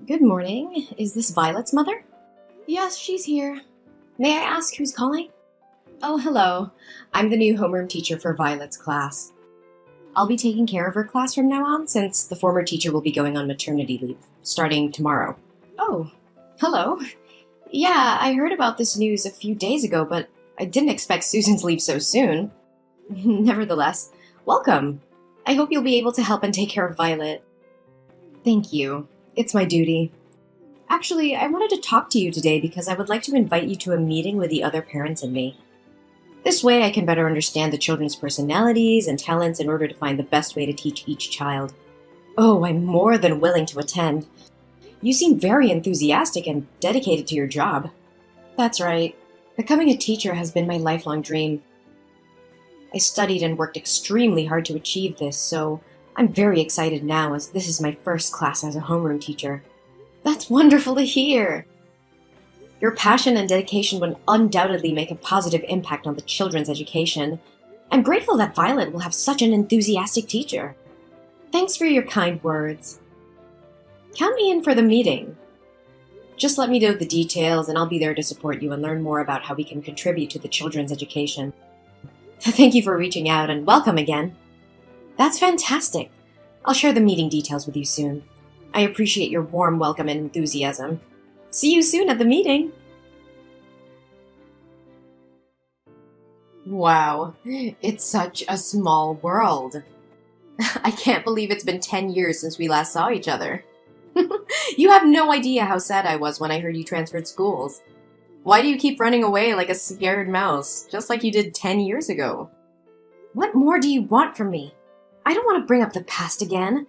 Good morning. Is this Violet's mother? Yes, she's here. May I ask who's calling? Oh, hello. I'm the new homeroom teacher for Violet's class. I'll be taking care of her class from now on since the former teacher will be going on maternity leave, starting tomorrow. Oh, hello. Yeah, I heard about this news a few days ago, but I didn't expect Susan to leave so soon. Nevertheless, welcome. I hope you'll be able to help and take care of Violet. Thank you. It's my duty. Actually, I wanted to talk to you today because I would like to invite you to a meeting with the other parents and me. This way I can better understand the children's personalities and talents in order to find the best way to teach each child. Oh, I'm more than willing to attend. You seem very enthusiastic and dedicated to your job. That's right. Becoming a teacher has been my lifelong dream. I studied and worked extremely hard to achieve this, so I'm very excited now as this is my first class as a homeroom teacher. That's wonderful to hear! Your passion and dedication would undoubtedly make a positive impact on the children's education. I'm grateful that Violet will have such an enthusiastic teacher. Thanks for your kind words. Count me in for the meeting. Just let me know the details and I'll be there to support you and learn more about how we can contribute to the children's education. Thank you for reaching out and welcome again. That's fantastic. I'll share the meeting details with you soon. I appreciate your warm welcome and enthusiasm. See you soon at the meeting! Wow, it's such a small world. I can't believe it's been 10 years since we last saw each other. You have no idea how sad I was when I heard you transferred schools. Why do you keep running away like a scared mouse, just like you did 10 years ago? What more do you want from me? I don't want to bring up the past again.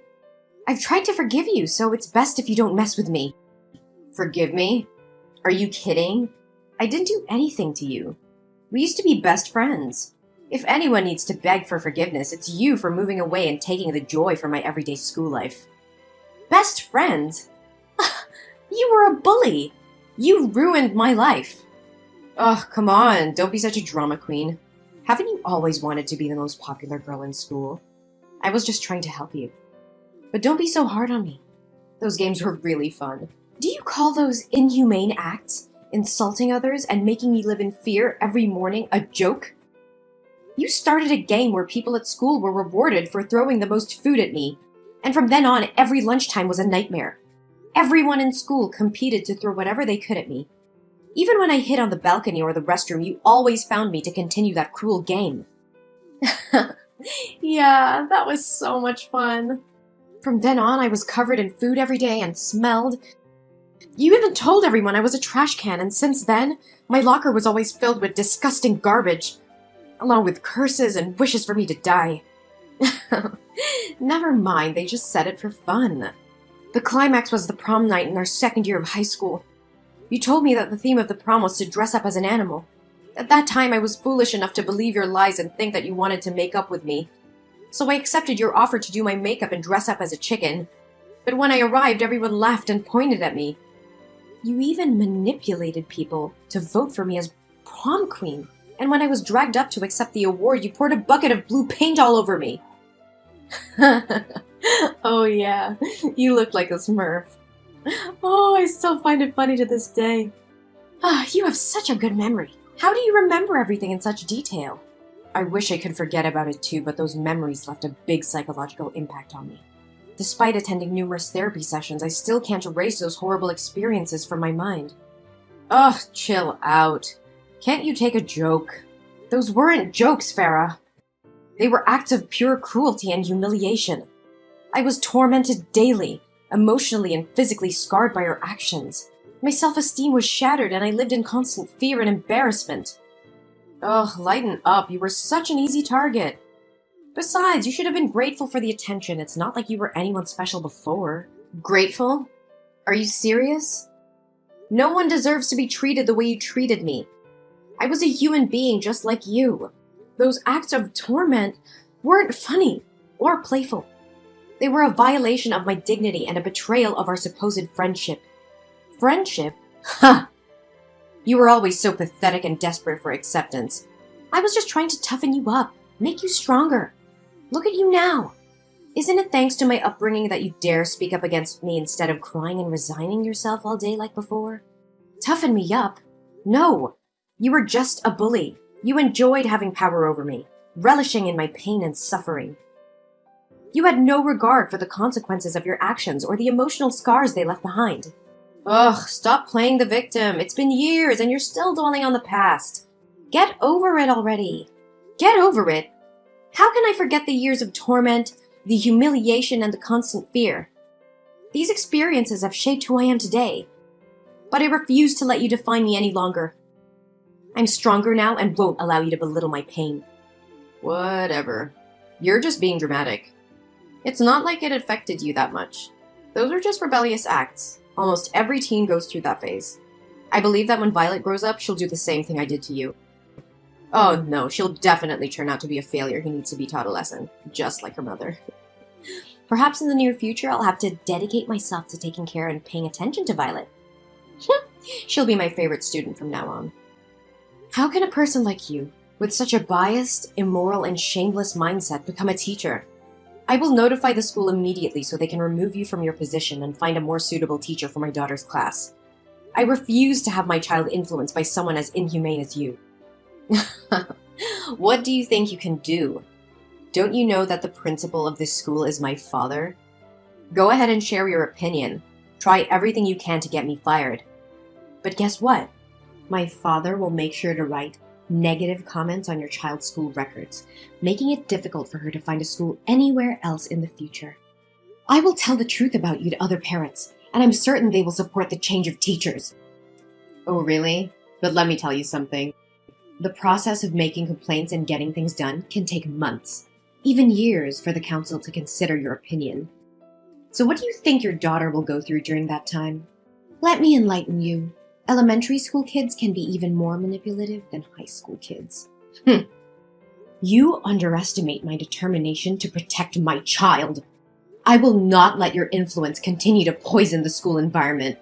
I've tried to forgive you, so it's best if you don't mess with me. Forgive me? Are you kidding? I didn't do anything to you. We used to be best friends. If anyone needs to beg for forgiveness, it's you for moving away and taking the joy from my everyday school life. Best friends? You were a bully. You ruined my life. Oh, come on, don't be such a drama queen. Haven't you always wanted to be the most popular girl in school? I was just trying to help you. But don't be so hard on me. Those games were really fun. Do you call those inhumane acts, insulting others and making me live in fear every morning, a joke? You started a game where people at school were rewarded for throwing the most food at me, and from then on, every lunchtime was a nightmare. Everyone in school competed to throw whatever they could at me. Even when I hid on the balcony or the restroom, you always found me to continue that cruel game. Yeah, that was so much fun. From then on, I was covered in food every day and smelled. You even told everyone I was a trash can, and since then, my locker was always filled with disgusting garbage, along with curses and wishes for me to die. Never mind, they just said it for fun. The climax was the prom night in our second year of high school. You told me that the theme of the prom was to dress up as an animal. At that time, I was foolish enough to believe your lies and think that you wanted to make up with me. So I accepted your offer to do my makeup and dress up as a chicken. But when I arrived, everyone laughed and pointed at me. You even manipulated people to vote for me as prom queen. And when I was dragged up to accept the award, you poured a bucket of blue paint all over me. Oh yeah, you looked like a Smurf. Oh, I still find it funny to this day. You have such a good memory. How do you remember everything in such detail? I wish I could forget about it too, but those memories left a big psychological impact on me. Despite attending numerous therapy sessions, I still can't erase those horrible experiences from my mind. Ugh, chill out. Can't you take a joke? Those weren't jokes, Farah. They were acts of pure cruelty and humiliation. I was tormented daily, emotionally and physically scarred by her actions. My self-esteem was shattered and I lived in constant fear and embarrassment. Ugh, lighten up, you were such an easy target. Besides, you should have been grateful for the attention. It's not like you were anyone special before. Grateful? Are you serious? No one deserves to be treated the way you treated me. I was a human being just like you. Those acts of torment weren't funny or playful. They were a violation of my dignity and a betrayal of our supposed friendship. Friendship? Ha! You were always so pathetic and desperate for acceptance. I was just trying to toughen you up, make you stronger. Look at you now. Isn't it thanks to my upbringing that you dare speak up against me instead of crying and resigning yourself all day like before? Toughen me up? No! You were just a bully. You enjoyed having power over me, relishing in my pain and suffering. You had no regard for the consequences of your actions or the emotional scars they left behind. Ugh, stop playing the victim. It's been years and you're still dwelling on the past. Get over it already. Get over it. How can I forget the years of torment, the humiliation, and the constant fear? These experiences have shaped who I am today, but I refuse to let you define me any longer. I'm stronger now and won't allow you to belittle my pain. Whatever. You're just being dramatic. It's not like it affected you that much. Those are just rebellious acts. Almost every teen goes through that phase. I believe that when Violet grows up, she'll do the same thing I did to you. Oh no, she'll definitely turn out to be a failure who needs to be taught a lesson, just like her mother. Perhaps in the near future, I'll have to dedicate myself to taking care and paying attention to Violet. She'll be my favorite student from now on. How can a person like you, with such a biased, immoral, and shameless mindset, become a teacher? I will notify the school immediately so they can remove you from your position and find a more suitable teacher for my daughter's class. I refuse to have my child influenced by someone as inhumane as you. What do you think you can do? Don't you know that the principal of this school is my father? Go ahead and share your opinion. Try everything you can to get me fired. But guess what? My father will make sure to write negative comments on your child's school records, making it difficult for her to find a school anywhere else in the future. I will tell the truth about you to other parents, and I'm certain they will support the change of teachers. Oh, really? But let me tell you something. The process of making complaints and getting things done can take months, even years, for the council to consider your opinion. So what do you think your daughter will go through during that time? Let me enlighten you. Elementary school kids can be even more manipulative than high school kids. You underestimate my determination to protect my child. I will not let your influence continue to poison the school environment.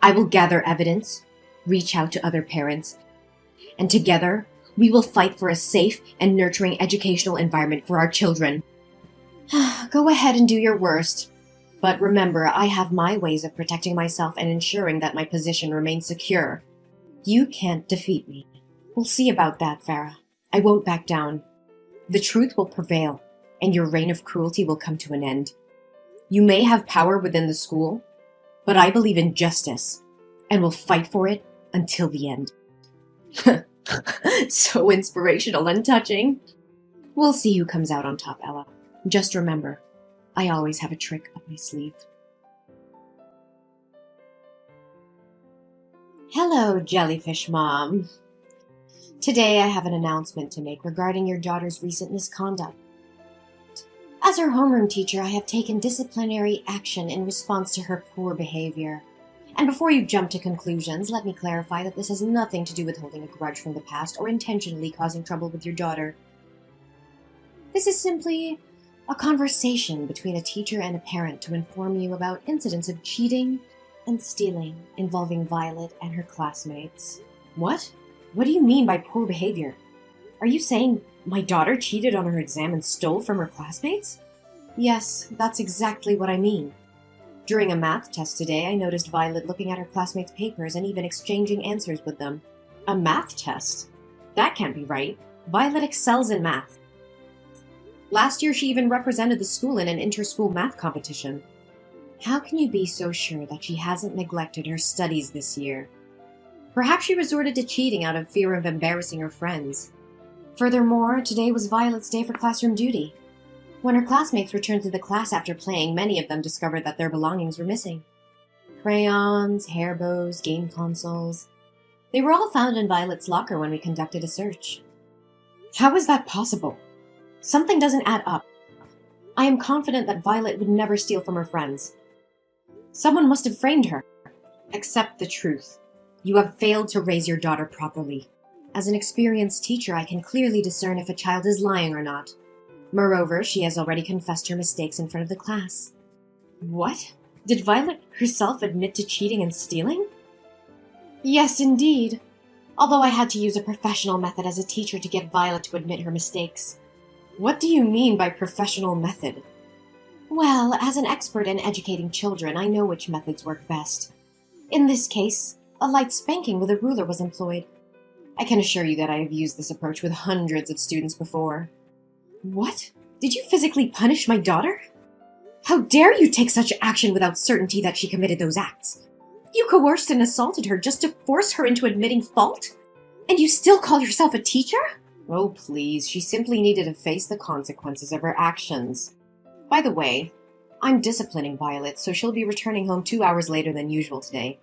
I will gather evidence, reach out to other parents, and together we will fight for a safe and nurturing educational environment for our children. Go ahead and do your worst. But remember, I have my ways of protecting myself and ensuring that my position remains secure. You can't defeat me. We'll see about that, Farah. I won't back down. The truth will prevail, and your reign of cruelty will come to an end. You may have power within the school, but I believe in justice, and will fight for it until the end. So inspirational and touching. We'll see who comes out on top, Ella. Just remember, I always have a trick up my sleeve. Hello, Jellyfish Mom. Today I have an announcement to make regarding your daughter's recent misconduct. As her homeroom teacher, I have taken disciplinary action in response to her poor behavior. And before you jump to conclusions, let me clarify that this has nothing to do with holding a grudge from the past or intentionally causing trouble with your daughter. This is simply a conversation between a teacher and a parent to inform you about incidents of cheating and stealing involving Violet and her classmates. What? What do you mean by poor behavior? Are you saying my daughter cheated on her exam and stole from her classmates? Yes, that's exactly what I mean. During a math test today, I noticed Violet looking at her classmates' papers and even exchanging answers with them. A math test? That can't be right. Violet excels in math. Last year, she even represented the school in an inter-school math competition. How can you be so sure that she hasn't neglected her studies this year? Perhaps she resorted to cheating out of fear of embarrassing her friends. Furthermore, today was Violet's day for classroom duty. When her classmates returned to the class after playing, many of them discovered that their belongings were missing. Crayons, hair bows, game consoles. They were all found in Violet's locker when we conducted a search. How is that possible? Something doesn't add up. I am confident that Violet would never steal from her friends. Someone must have framed her. Accept the truth. You have failed to raise your daughter properly. As an experienced teacher, I can clearly discern if a child is lying or not. Moreover, she has already confessed her mistakes in front of the class. What? Did Violet herself admit to cheating and stealing? Yes, indeed. Although I had to use a professional method as a teacher to get Violet to admit her mistakes. What do you mean by professional method? Well, as an expert in educating children, I know which methods work best. In this case, a light spanking with a ruler was employed. I can assure you that I have used this approach with hundreds of students before. What? Did you physically punish my daughter? How dare you take such action without certainty that she committed those acts? You coerced and assaulted her just to force her into admitting fault? And you still call yourself a teacher? Oh, please, she simply needed to face the consequences of her actions. By the way, I'm disciplining Violet, so she'll be returning home 2 hours later than usual today.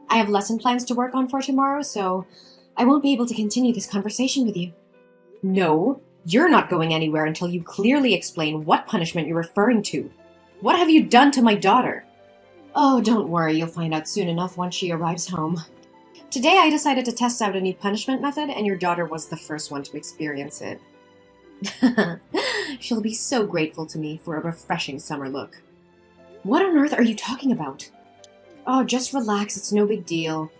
I have lesson plans to work on for tomorrow, so I won't be able to continue this conversation with you. No, you're not going anywhere until you clearly explain what punishment you're referring to. What have you done to my daughter? Oh, don't worry, you'll find out soon enough once she arrives home. Today I decided to test out a new punishment method, and your daughter was the first one to experience it. She'll be so grateful to me for a refreshing summer look. What on earth are you talking about? Oh, just relax, it's no big deal.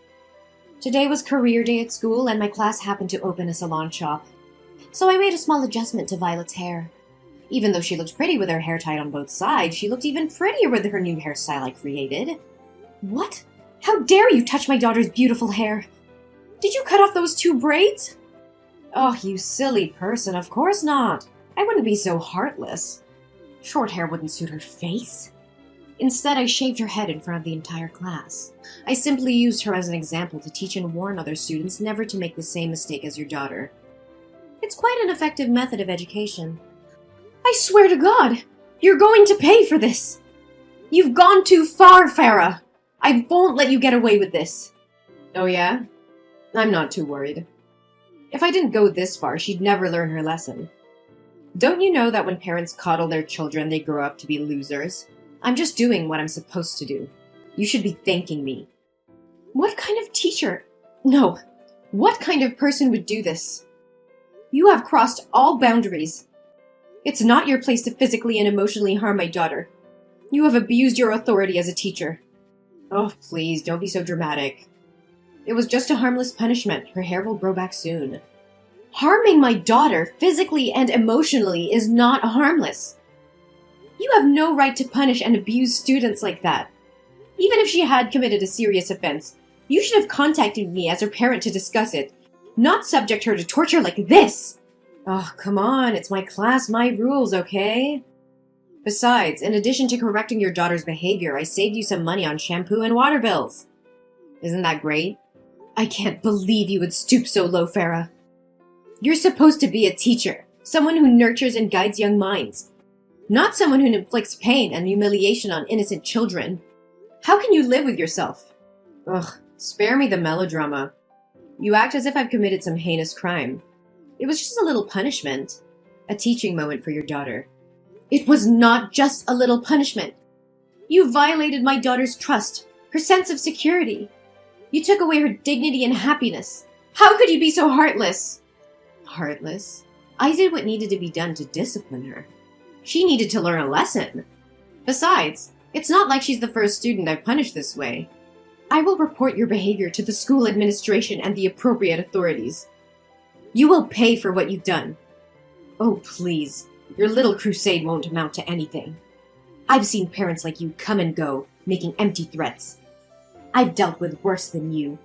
Today was career day at school, and my class happened to open a salon shop. So I made a small adjustment to Violet's hair. Even though she looked pretty with her hair tied on both sides, she looked even prettier with her new hairstyle I created. What? How dare you touch my daughter's beautiful hair? Did you cut off those 2 braids? Oh, you silly person, of course not. I wouldn't be so heartless. Short hair wouldn't suit her face. Instead, I shaved her head in front of the entire class. I simply used her as an example to teach and warn other students never to make the same mistake as your daughter. It's quite an effective method of education. I swear to God, you're going to pay for this. You've gone too far, Farah. I won't let you get away with this. Oh yeah? I'm not too worried. If I didn't go this far, she'd never learn her lesson. Don't you know that when parents coddle their children, they grow up to be losers? I'm just doing what I'm supposed to do. You should be thanking me. What kind of teacher? No. What kind of person would do this? You have crossed all boundaries. It's not your place to physically and emotionally harm my daughter. You have abused your authority as a teacher. Oh, please, don't be so dramatic. It was just a harmless punishment. Her hair will grow back soon. Harming my daughter, physically and emotionally, is not harmless. You have no right to punish and abuse students like that. Even if she had committed a serious offense, you should have contacted me as her parent to discuss it, not subject her to torture like this. Oh, come on, it's my class, my rules, okay? Besides, in addition to correcting your daughter's behavior, I saved you some money on shampoo and water bills. Isn't that great? I can't believe you would stoop so low, Farah. You're supposed to be a teacher, someone who nurtures and guides young minds, not someone who inflicts pain and humiliation on innocent children. How can you live with yourself? Ugh, spare me the melodrama. You act as if I've committed some heinous crime. It was just a little punishment, a teaching moment for your daughter. It was not just a little punishment. You violated my daughter's trust, her sense of security. You took away her dignity and happiness. How could you be so heartless? Heartless? I did what needed to be done to discipline her. She needed to learn a lesson. Besides, it's not like she's the first student I've punished this way. I will report your behavior to the school administration and the appropriate authorities. You will pay for what you've done. Oh, please. Your little crusade won't amount to anything. I've seen parents like you come and go, making empty threats. I've dealt with worse than you.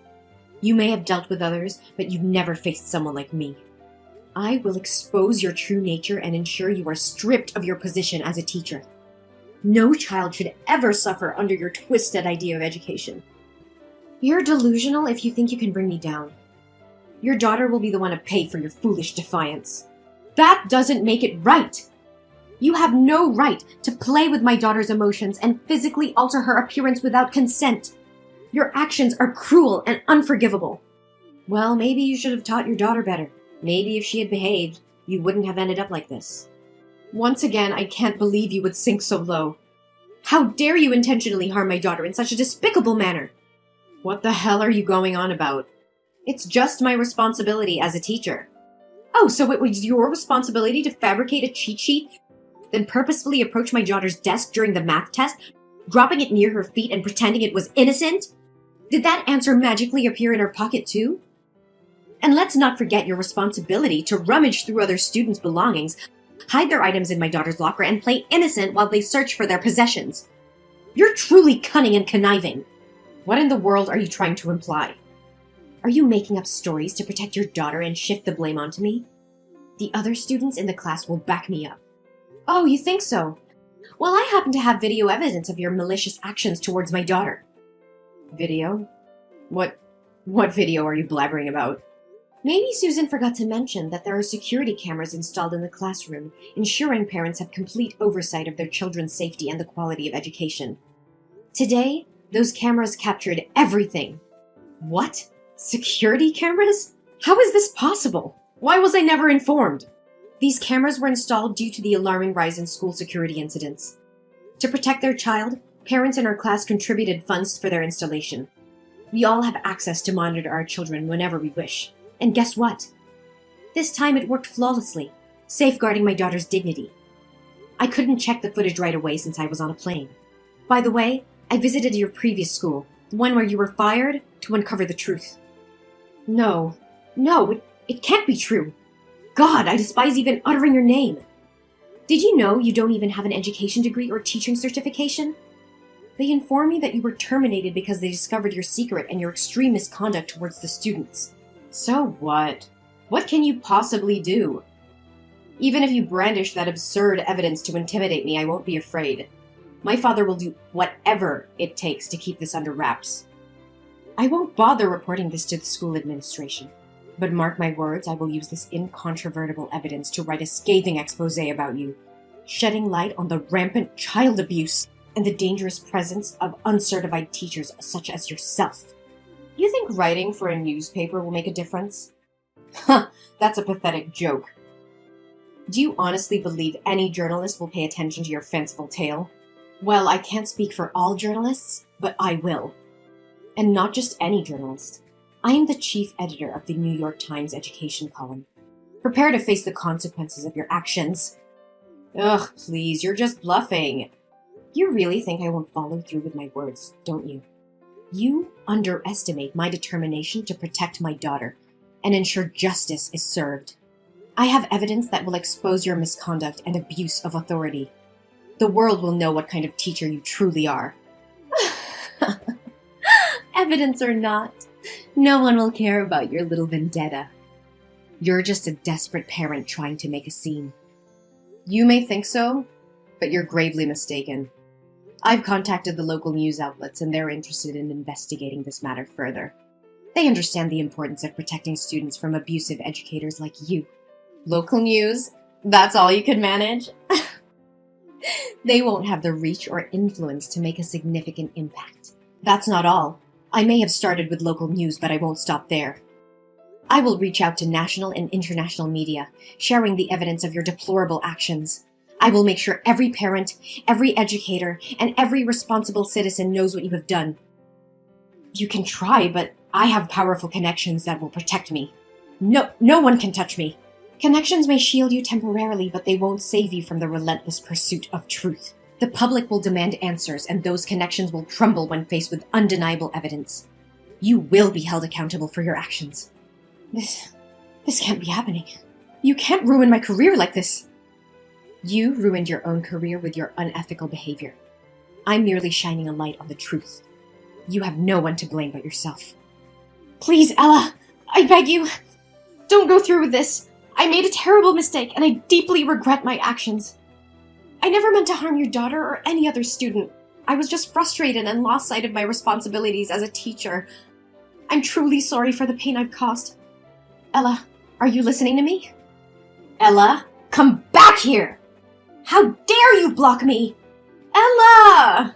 You may have dealt with others, but you've never faced someone like me. I will expose your true nature and ensure you are stripped of your position as a teacher. No child should ever suffer under your twisted idea of education. You're delusional if you think you can bring me down. Your daughter will be the one to pay for your foolish defiance. That doesn't make it right. You have no right to play with my daughter's emotions and physically alter her appearance without consent. Your actions are cruel and unforgivable. Well, maybe you should have taught your daughter better. Maybe if she had behaved, you wouldn't have ended up like this. Once again, I can't believe you would sink so low. How dare you intentionally harm my daughter in such a despicable manner? What the hell are you going on about? It's just my responsibility as a teacher. Oh, so it was your responsibility to fabricate a cheat sheet, then purposefully approach my daughter's desk during the math test, dropping it near her feet and pretending it was innocent? Did that answer magically appear in her pocket too? And let's not forget your responsibility to rummage through other students' belongings, hide their items in my daughter's locker, and play innocent while they search for their possessions. You're truly cunning and conniving. What in the world are you trying to imply? Are you making up stories to protect your daughter and shift the blame onto me? The other students in the class will back me up. Oh, you think so? Well, I happen to have video evidence of your malicious actions towards my daughter. Video? What video are you blabbering about? Maybe Susan forgot to mention that there are security cameras installed in the classroom, ensuring parents have complete oversight of their children's safety and the quality of education. Today, those cameras captured everything. What? Security cameras? How is this possible? Why was I never informed? These cameras were installed due to the alarming rise in school security incidents. To protect their child, parents in our class contributed funds for their installation. We all have access to monitor our children whenever we wish. And guess what? This time it worked flawlessly, safeguarding my daughter's dignity. I couldn't check the footage right away since I was on a plane. By the way, I visited your previous school, the one where you were fired, to uncover the truth. No, it can't be true. God, I despise even uttering your name. Did you know you don't even have an education degree or teaching certification? They informed me that you were terminated because they discovered your secret and your extreme misconduct towards the students. So what? What can you possibly do? Even if you brandish that absurd evidence to intimidate me, I won't be afraid. My father will do whatever it takes to keep this under wraps. I won't bother reporting this to the school administration. But mark my words, I will use this incontrovertible evidence to write a scathing expose about you, shedding light on the rampant child abuse and the dangerous presence of uncertified teachers such as yourself. You think writing for a newspaper will make a difference? Huh, that's a pathetic joke. Do you honestly believe any journalist will pay attention to your fanciful tale? Well, I can't speak for all journalists, but I will. And not just any journalist. I am the chief editor of the New York Times education column. Prepare to face the consequences of your actions. Ugh, please, you're just bluffing. You really think I won't follow through with my words, don't you? You underestimate my determination to protect my daughter and ensure justice is served. I have evidence that will expose your misconduct and abuse of authority. The world will know what kind of teacher you truly are. Evidence or not, no one will care about your little vendetta. You're just a desperate parent trying to make a scene. You may think so, but you're gravely mistaken. I've contacted the local news outlets and they're interested in investigating this matter further. They understand the importance of protecting students from abusive educators like you. Local news? That's all you can manage? They won't have the reach or influence to make a significant impact. That's not all. I may have started with local news, but I won't stop there. I will reach out to national and international media, sharing the evidence of your deplorable actions. I will make sure every parent, every educator, and every responsible citizen knows what you have done. You can try, but I have powerful connections that will protect me. No one can touch me. Connections may shield you temporarily, but they won't save you from the relentless pursuit of truth. The public will demand answers, and those connections will crumble when faced with undeniable evidence. You will be held accountable for your actions. This can't be happening. You can't ruin my career like this. You ruined your own career with your unethical behavior. I'm merely shining a light on the truth. You have no one to blame but yourself. Please, Ella, I beg you, don't go through with this. I made a terrible mistake, and I deeply regret my actions. I never meant to harm your daughter or any other student. I was just frustrated and lost sight of my responsibilities as a teacher. I'm truly sorry for the pain I've caused. Ella, are you listening to me? Ella, come back here! How dare you block me? Ella!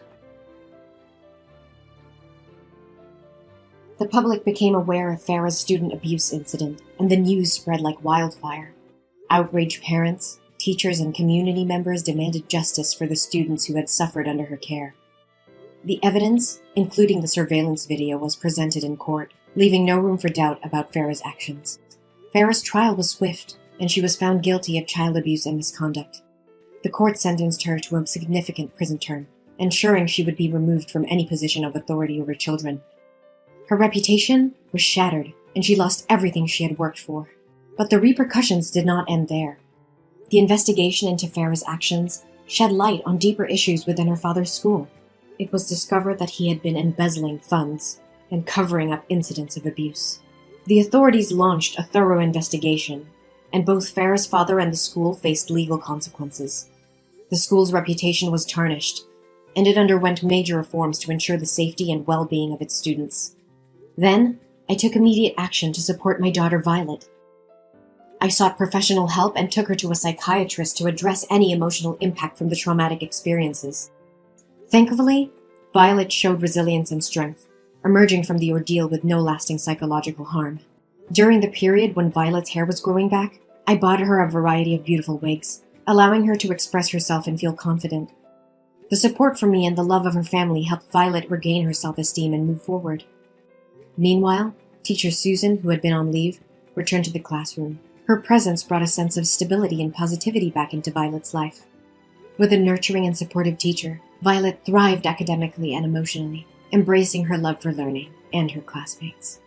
The public became aware of Farah's student abuse incident, and the news spread like wildfire. Outraged parents, teachers, and community members demanded justice for the students who had suffered under her care. The evidence, including the surveillance video, was presented in court, leaving no room for doubt about Farah's actions. Farah's trial was swift, and she was found guilty of child abuse and misconduct. The court sentenced her to a significant prison term, ensuring she would be removed from any position of authority over children. Her reputation was shattered, and she lost everything she had worked for. But the repercussions did not end there. The investigation into Farah's actions shed light on deeper issues within her father's school. It was discovered that he had been embezzling funds and covering up incidents of abuse. The authorities launched a thorough investigation, and both Farah's father and the school faced legal consequences. The school's reputation was tarnished, and it underwent major reforms to ensure the safety and well-being of its students. Then, I took immediate action to support my daughter Violet. I sought professional help and took her to a psychiatrist to address any emotional impact from the traumatic experiences. Thankfully, Violet showed resilience and strength, emerging from the ordeal with no lasting psychological harm. During the period when Violet's hair was growing back, I bought her a variety of beautiful wigs, allowing her to express herself and feel confident. The support from me and the love of her family helped Violet regain her self-esteem and move forward. Meanwhile, teacher Susan, who had been on leave, returned to the classroom. Her presence brought a sense of stability and positivity back into Violet's life. With a nurturing and supportive teacher, Violet thrived academically and emotionally, embracing her love for learning and her classmates.